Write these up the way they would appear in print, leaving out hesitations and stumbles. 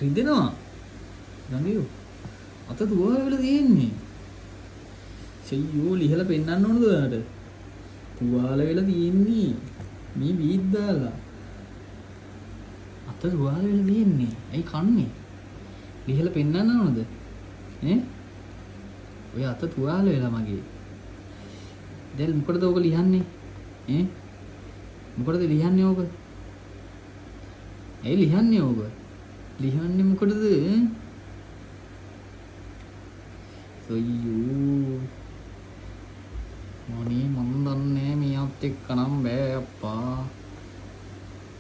රිදෙනවා. ගංගියෝ. අත තුවාල වෙලා තියෙන්නේ. සෙයියෝ ලිහලා පෙන්නන්න ඕනද ඔයාලට? තුවාල වෙලා තියෙන්නේ. මේ බීත් දාලා. අත තුවාල වෙලා තියෙන්නේ. ඇයි කන්නේ? ලිහලා පෙන්නන්න ඕනද? ඈ? ඔය අත තුවාල වෙලා මගේ. දැන් මොකටද ඔක ලියන්නේ? ඈ? මොකටද ලියන්නේ ඕක? ඇයි ලියන්නේ ඕක? ලියන්නේ මොකටද? සොයියෝ මොනේ මන් දන්නේ මියත් එක්ක නම් බෑ අප්පා.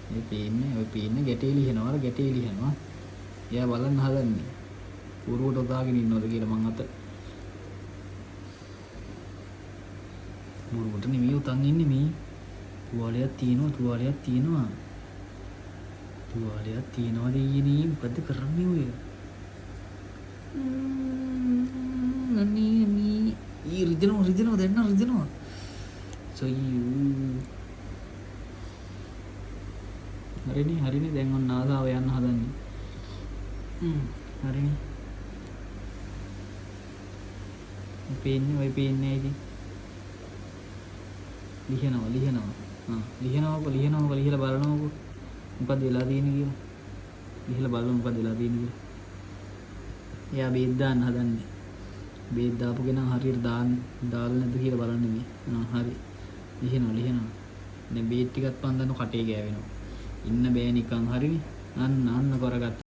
මේ පේන්නේ ගැටේ ලියනවා අර ගැටේ ලියනවා. එයා බලන්න හදන්නේ. පුරුවට උදාගෙන ඉන්නවද කියලා මං අත. පුරුවට නෙමෙයි උතන් ඉන්නේ මේ. තුවාලයක් තියෙනවා දෙයියනේ මොකද්ද කරන්නේ ඔය? අනේ මේ රිදෙනවා දැන් රිදෙනවා. සොයියෝ හරිනේ දැන් ඔන්න ආසාව යන්න හදන්නේ. හරිනේ. ඔය පේන්නේ ඉතින්. ලියනවා. ලියනවකෝ ලියලා බලනවකෝ. මොකද්ද වෙලා තියෙන්නේ කියලා. ලියලා බලමු මොකද්ද වෙලා තියෙන්නේ කියලා. එයා බේත් දාන්න හදන්නේ. බේත් දාපු කෙනා හරියට දාලා නැද්ද කියලා බලන්නේ මේ. හරි. ලියනවා. දැන් බේත් ටිකක් පන්දන කටේ ගෑවෙනවා. ඉන්න බෑ නිකන් හරිනේ. අන්න කරගත්තා.